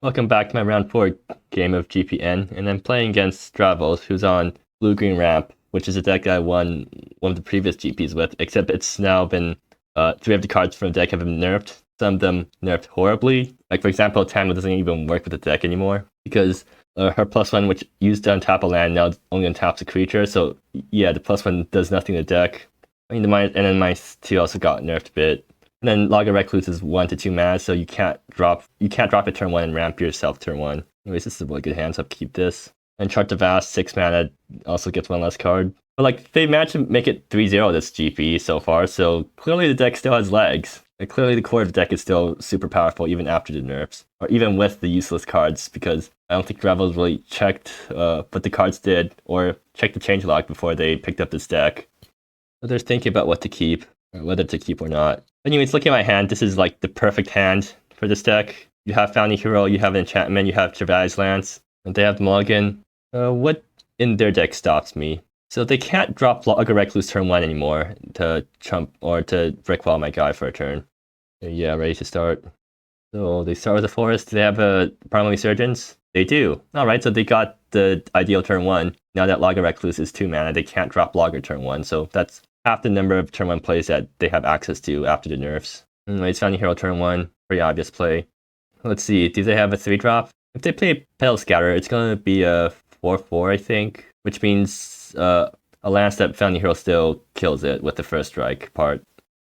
Welcome back to my round 4 game of GPN, and I'm playing against Dravos, who's on blue-green ramp, which is a deck I won one of the previous GPs with, except it's now been, 3 of the cards from the deck have been nerfed. Some of them nerfed horribly. Like, for example, Tamla doesn't even work with the deck anymore, because her +1, which used to untap a land, now only untaps a creature, so yeah, the +1 does nothing to the deck. I mean, and then my 2 also got nerfed a bit. And then Log of Recluse is 1 to 2 mana, so you can't drop it turn 1 and ramp yourself turn 1. Anyways, this is a really good hand, so keep this. And Chart the Vast, 6 mana, also gets 1 less card. But like, they managed to make it 3-0 this GP so far, so clearly the deck still has legs. Like, clearly the core of the deck is still super powerful even after the nerfs. Or even with the useless cards, because I don't think Dravos really checked what the cards did, or checked the changelog before they picked up this deck. So they're thinking about what to keep, or whether to keep or not. Anyways, looking at my hand, this is like the perfect hand for this deck. You have Founding Hero, you have Enchantment, you have Travail's Lance, and they have Mulligan. What in their deck stops me? So they can't drop Log of Recluse turn 1 anymore to chump or to brickwall my guy for a turn. Yeah, ready to start. So they start with the Forest. They have a Primal Resurgence? They do. Alright, so they got the ideal turn 1. Now that Log of Recluse is 2 mana, they can't drop Logger turn 1, so that's half the number of turn 1 plays that they have access to after the nerfs. Anyways, Founding Hero turn 1, pretty obvious play. Let's see, do they have a 3-drop? If they play Pale Scatter, it's going to be a 4-4, I think, which means a Lance that Founding Hero still kills it with the first strike part.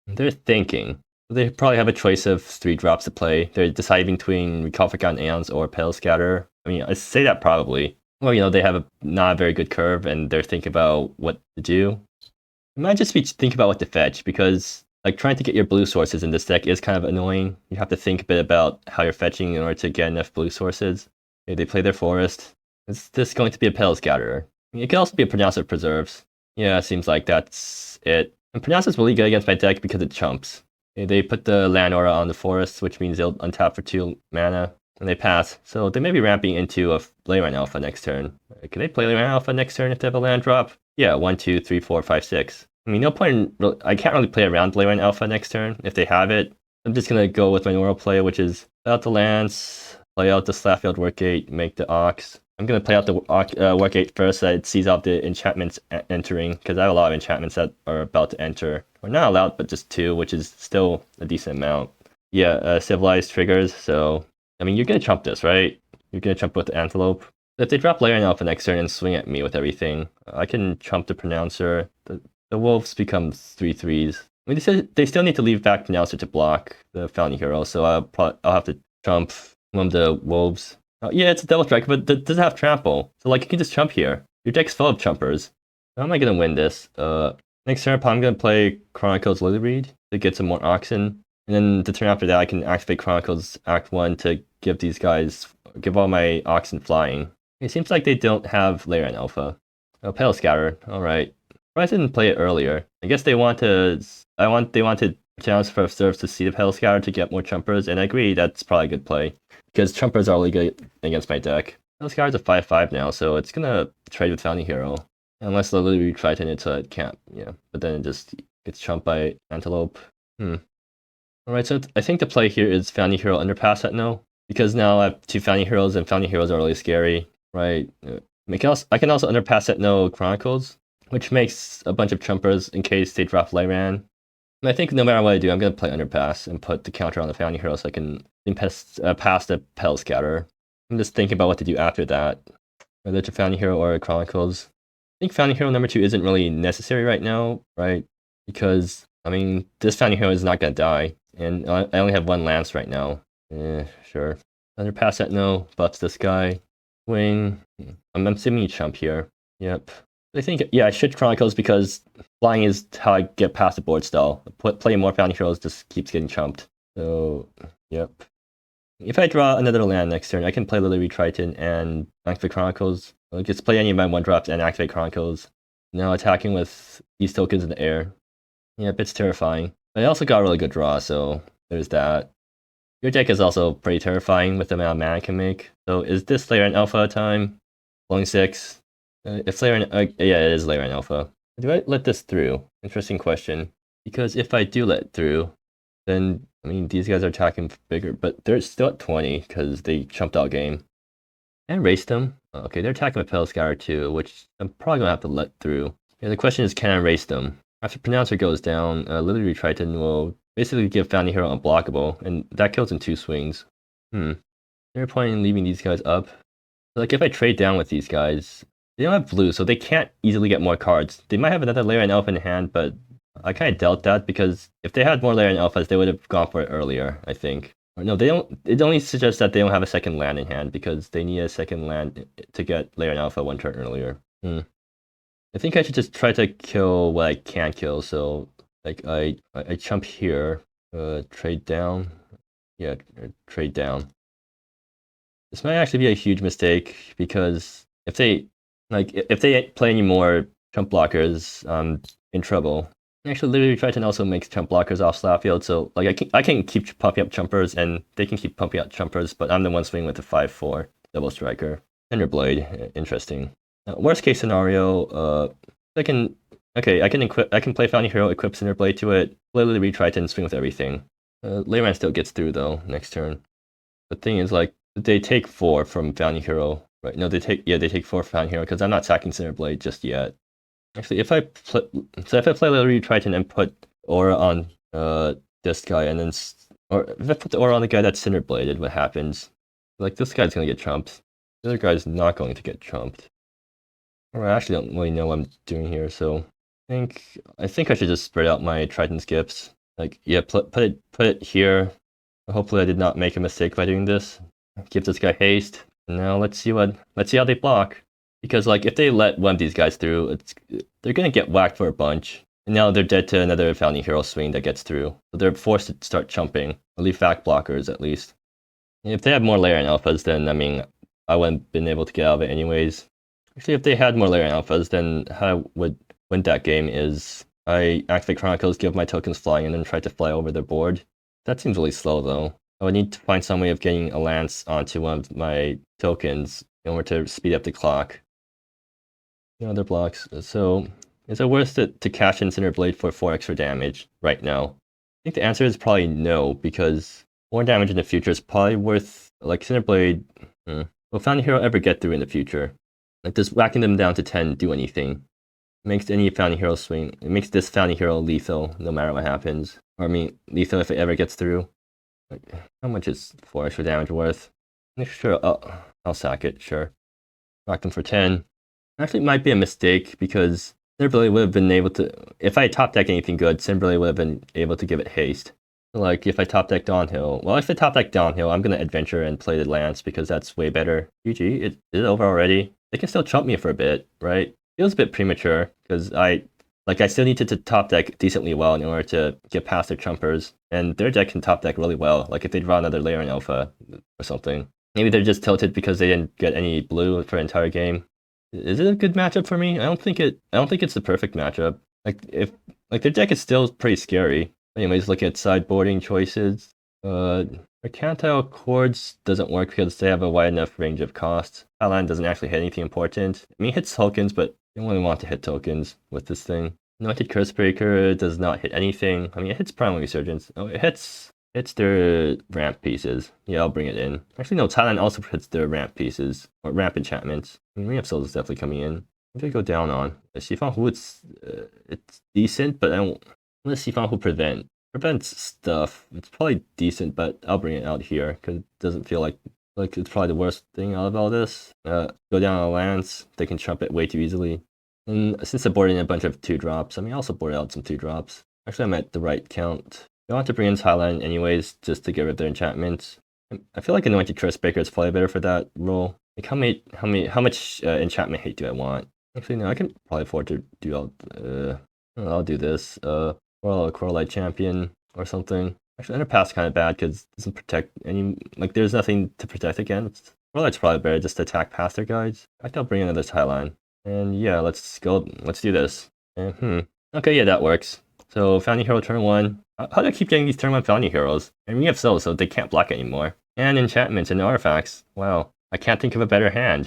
They're thinking. They probably have a choice of 3 drops to play. They're deciding between Recall Forgotten Aeons or Pale Scatter. I mean, I say that probably. Well, you know, they have a not a very good curve, and they're thinking about what to do. It might just be thinking about what to fetch, because like trying to get your blue sources in this deck is kind of annoying. You have to think a bit about how you're fetching in order to get enough blue sources. Okay, they play their Forest. Is this going to be a Pale Scatterer? I mean, it could also be a Pronouncer Preserves. Yeah, it seems like that's it. And Pronouncer's really good against my deck because it chumps. Okay, they put the Land Aura on the Forest, which means they'll untap for 2 mana, and they pass. So they may be ramping into a Leyline Alpha next turn. Can they play Leyline Alpha next turn if they have a land drop? Yeah, 1, 2, 3, 4, 5, 6. I mean, no point in... I can't really play around Leyline Alpha next turn if they have it. I'm just going to go with my normal play, which is play out the Lance, play out the Slapfield Workgate, make the Ox. I'm going to play out the Workgate first so that it sees out the enchantments entering, because I have a lot of enchantments that are about to enter. Or not allowed, but just 2, which is still a decent amount. Yeah, Civilized triggers, so... I mean, you're going to chump this, right? You're going to chump with the Antelope. If they drop Leyline Alpha next turn and swing at me with everything, I can chump the Pronouncer. The Wolves become 3/3s. I mean, they still need to leave back Pronouncer to block the Founding Hero, so I'll have to chump one of the Wolves. Yeah, it's a Devil Strike, but it doesn't have Trample. So, like, you can just chump here. Your deck's full of chumpers. How am I going to win this? Next turn, I'm going to play Chronicles Lilyreed to get some more Oxen. And then the turn after that, I can activate Chronicles Act 1 to give all my Oxen flying. It seems like they don't have Leyline Alpha. Oh, Pale Scatter, alright. I didn't play it earlier. I guess they wanted channels for serves to see the Pale Scatter to get more chumpers, and I agree that's probably a good play. Because chumpers are really good against my deck. Pale Scatter's a 5/5 now, so it's gonna trade with Founding Hero. Unless the Lily Triton it, so it can't, yeah. But then it just gets chumped by Antelope. Alright, so I think the play here is Founding Hero Underpass at no. Because now I have 2 Founding Heroes, and Founding Heroes are really scary, right? I can also Underpass at no Chronicles, which makes a bunch of chumpers in case they drop Lyran. And I think no matter what I do, I'm going to play Underpass and put the counter on the Founding Hero so I can pass the Pale Scatter. I'm just thinking about what to do after that. Whether to Founding Hero or Chronicles. I think Founding Hero number 2 isn't really necessary right now, right? Because, I mean, this Founding Hero is not going to die. And I only have 1 Lance right now. Sure. Underpass at no, buffs this guy. Swing. I'm assuming you chump here. Yep. I think, yeah, I should Chronicles because flying is how I get past the board stall. Playing more Founding Heroes just keeps getting chumped. So, yep. If I draw another land next turn, I can play Lily Triton and activate Chronicles. I'll just play any of my 1-drops and activate Chronicles. Now attacking with these tokens in the air. Yep, it's terrifying. But I also got a really good draw, so there's that. Your deck is also pretty terrifying with the amount of mana it can make. So is this Leyline Alpha time? Blowing 6? If Leyline... yeah, it is Leyline Alpha. Do I let this through? Interesting question. Because if I do let it through, then I mean, these guys are attacking bigger, but they're still at 20 because they jumped out game. And raced them. Okay, they're attacking with Pale Scour too, which I'm probably gonna have to let through. Yeah, the question is, can I race them? After Pronouncer goes down, Lily Triton will basically give Founding Hero unblockable, and that kills in 2 swings. They're point in leaving these guys up. Like, if I trade down with these guys, they don't have blue, so they can't easily get more cards. They might have another Layer and Alpha in hand, but I kind of doubt that, because if they had more Layer and Alphas, they would have gone for it earlier, I think. No, they don't. It only suggests that they don't have a second land in hand, because they need a second land to get Layer and Alpha 1 turn earlier. I think I should just try to kill what I can kill, so like I jump here, trade down. Yeah, trade down. This might actually be a huge mistake, because if they play any more chump blockers, I'm in trouble. Actually, Literary Triton also makes chump blockers off Slapfield, so like I can keep pumping up chumpers, and they can keep pumping up chumpers, but I'm the one swinging with the 5/4 double striker. Thunderblade, interesting. Worst case scenario, I can play Founding Hero, equip Cinderblade to it, play Literary Triton, swing with everything. Layman still gets through though next turn. The thing is, like, they take 4 from Founding Hero, right? No, they take 4 from Founding Hero, because I'm not sacking Cinderblade just yet. Actually, if I play Literary Triton and put Aura on this guy, and then or if I put the Aura on the guy that's Cinderbladed, what happens? Like, this guy's gonna get trumped. The other guy's not going to get trumped. Or I actually don't really know what I'm doing here, so I think I should just spread out my Triton skips. Like, yeah, put it here. Hopefully I did not make a mistake by doing this. Give this guy haste. Now let's see how they block. Because, like, if they let one of these guys through, they're gonna get whacked for a bunch. And now they're dead to another Founding Hero swing that gets through. So they're forced to start chumping. Or leave back blockers, at least. And if they had more Layer and Alphas, then, I mean, I wouldn't have been able to get out of it anyways. Actually, if they had more Layer and Alphas, then how I would win that game is I activate Chronicles, give my tokens flying, and then try to fly over their board. That seems really slow, though. I would need to find some way of getting a lance onto one of my tokens in order to speed up the clock. Other blocks. So, is it worth it to cash in Cinderblade for 4 extra damage right now? I think the answer is probably no, because more damage in the future is probably worth, like, Cinderblade. Will Founding Hero ever get through in the future? Like, does whacking them down to 10 do anything? It makes any Founding Hero swing. It makes this Founding Hero lethal no matter what happens. Or, I mean, lethal if it ever gets through. Like, how much is 4 extra damage worth? Sure, I'll sack it, sure. Whack them for 10. Actually, it might be a mistake, because Cinderblade would have been able to... If I top deck anything good, Cinderblade would have been able to give it haste. Like, if I top deck Downhill... Well, if I top deck Downhill, I'm going to adventure and play the Lance, because that's way better. GG, it is over already. They can still chump me for a bit, right? It was a bit premature, because I still needed to top deck decently well in order to get past their chumpers. And their deck can top deck really well, like if they draw another Layer in Alpha or something. Maybe they're just tilted because they didn't get any blue for the entire game. Is it a good matchup for me? I don't think it's the perfect matchup. Their deck is still pretty scary. Anyways, look at sideboarding choices. Mercantile Chords doesn't work because they have a wide enough range of costs. Highline doesn't actually hit anything important. I mean, it hits tokens, but you don't really want to hit tokens with this thing. Anointed Cursebreaker does not hit anything. I mean, it hits Primal Resurgence. Oh, it hits their ramp pieces. Yeah, I'll bring it in. Actually, no, Thailand also hits their ramp pieces, or ramp enchantments. I mean, Ring of Souls is definitely coming in. What do I go down on? Shifang Hu, it's decent, but I don't... Unless Shifang Hu prevents stuff. It's probably decent, but I'll bring it out here, because it doesn't feel like it's probably the worst thing out of all this. Go down on a Lance, they can trump it way too easily. And since I boarded in a bunch of 2-drops, I mean, I also boarded out some 2-drops. Actually, I'm at the right count. I want to bring in Thailand anyways, just to get rid of their enchantments. I feel like Anointed Cursebreaker is probably better for that role. Like, how much enchantment hate do I want? Actually, no, I can probably afford to do all. I'll do this. Coralight Champion or something. Actually, Underpass kind of bad because it doesn't protect any. Like, there's nothing to protect against. Coralight's probably better just to attack past their guides. I think I'll bring another Thailand. And yeah, let's go. Let's do this. Okay, yeah, that works. So Founding Hero turn 1. How do I keep getting these turn 1 Founding Heroes? And we have Souls, so they can't block anymore. And enchantments and artifacts. Wow, I can't think of a better hand.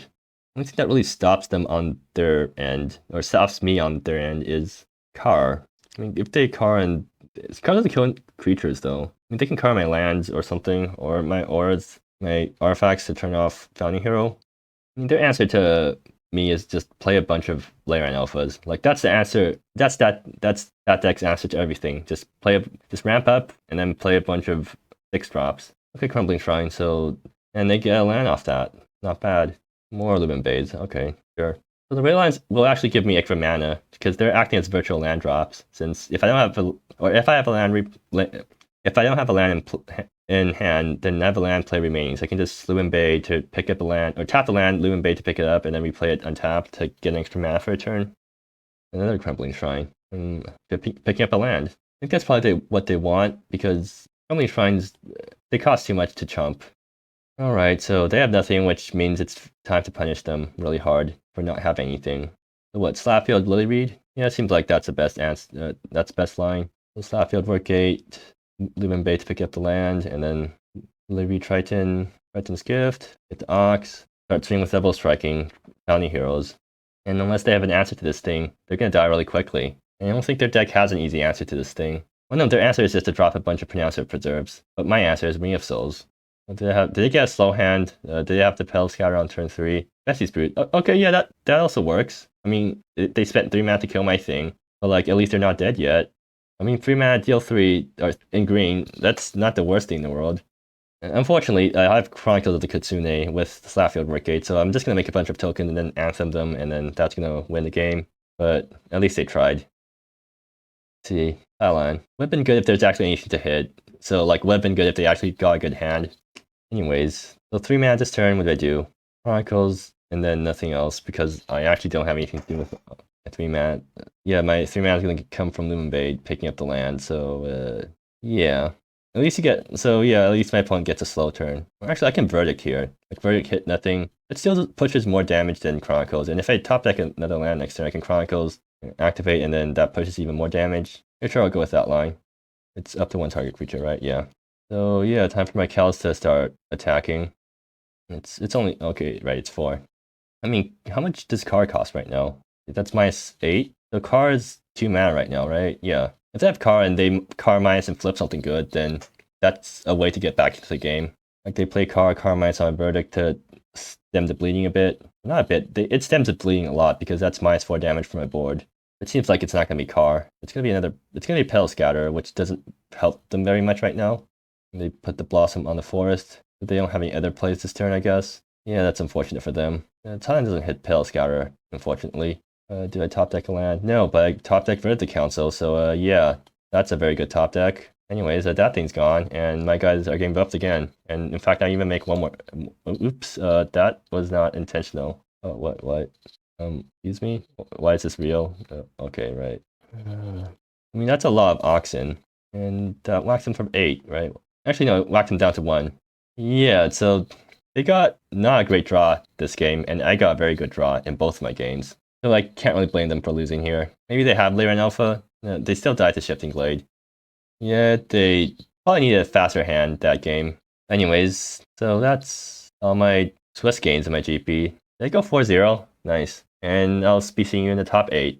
The only thing that really stops them on their end, or stops me on their end, is Car. I mean, if they Car and It's kind of the killing creatures though. I mean, they can cover my lands or something, or my auras, my artifacts to turn off Founding Hero. I mean, their answer to me is just play a bunch of Leyline alphas. Like that's the answer. That's that deck's answer to everything. Just ramp up and then play a bunch of 6-drops. Okay, Crumbling Shrine. So and they get a land off that. Not bad. More Lumen Bades. Okay, sure. So the Leylines will actually give me extra mana because they're acting as virtual land drops. Since if I don't have if I have a land if I don't have a land in hand, then I have a land play remaining. So I can just Lumen Bade to pick up a land, or tap the land, Lumen Bade to pick it up, and then replay it untapped to get an extra mana for a turn. Another Crumbling Shrine. And picking up a land. I think that's probably what they want, because Crumbling Shrines, they cost too much to chump. Alright, so they have nothing, which means it's time to punish them really hard for not having anything. So what, Slapfield, Lily Reed? Yeah, it seems like that's the best answer. That's the best line. So Slapfield, Work Gate, Lumen Bade to pick up the land, and then Lily Triton, Triton's Gift, get the Ox, start swinging with Double Striking, Founding Heroes. And unless they have an answer to this thing, they're gonna die really quickly. And I don't think their deck has an easy answer to this thing. Well, no, their answer is just to drop a bunch of Pronouncer Preserves. But my answer is Ring of Souls. Did they get a slow hand? Did they have to Pel Scatter on turn 3? Bessie's Brute. Okay, yeah, that also works. I mean, they spent 3 mana to kill my thing, but like at least they're not dead yet. I mean, 3 mana, deal 3 in green. That's not the worst thing in the world. Unfortunately, I have Chronicles of the Kitsune with Slapfield Work Gate, so I'm just gonna make a bunch of tokens and then anthem them, and then that's gonna win the game. But at least they tried. Let's see, Alan. Would have been good if there's actually anything to hit. So like, would have been good if they actually got a good hand. Anyways, so 3 mana this turn, what do I do? Chronicles, and then nothing else, because I actually don't have anything to do with 3 mana. Yeah, my 3 mana is going to come from Lumen Bade, picking up the land, so, yeah. At least you get, so yeah, at least my opponent gets a slow turn. Or actually, I can Verdict here. Like, Verdict hit nothing. It still pushes more damage than Chronicles, and if I top deck another land next turn, I can Chronicles, activate, and then that pushes even more damage. I'm sure I'll go with that line. It's up to 1 target creature, right? Yeah. So yeah, time for my Kels to start attacking. It's only, okay, right, it's 4. I mean, how much does Car cost right now? That's -8. So Car is 2 mana right now, right? Yeah. If they have Car and they Car minus and flip something good, then that's a way to get back into the game. Like they play Car minus on a Verdict to stem the bleeding a bit. Not a bit, it stems the bleeding a lot because that's -4 damage from my board. It seems like it's not going to be Car. It's going to be Petal Scatter, which doesn't help them very much right now. They put the Blossom on the Forest, but they don't have any other plays this turn, I guess. Yeah, that's unfortunate for them. Talon doesn't hit Petal Scatter, unfortunately. Did I top deck a land? No, but I top deck Verdict Council, so yeah, that's a very good top deck. Anyways, that thing's gone, and my guys are getting buffed again. And in fact, I even make one more. Oops, that was not intentional. Oh, what? Excuse me? Why is this real? Okay, right. I mean, that's a lot of Oxen, and that whacks them from 8, right? Actually, no, it whacked them down to 1. Yeah, so they got not a great draw this game, and I got a very good draw in both of my games. So I can't really blame them for losing here. Maybe they have Lyran Alpha. They still died to Shifting Glade. Yeah, they probably needed a faster hand that game. Anyways, so that's all my Swiss games in my GP. Did I go 4-0? Nice. And I'll be seeing you in the top 8.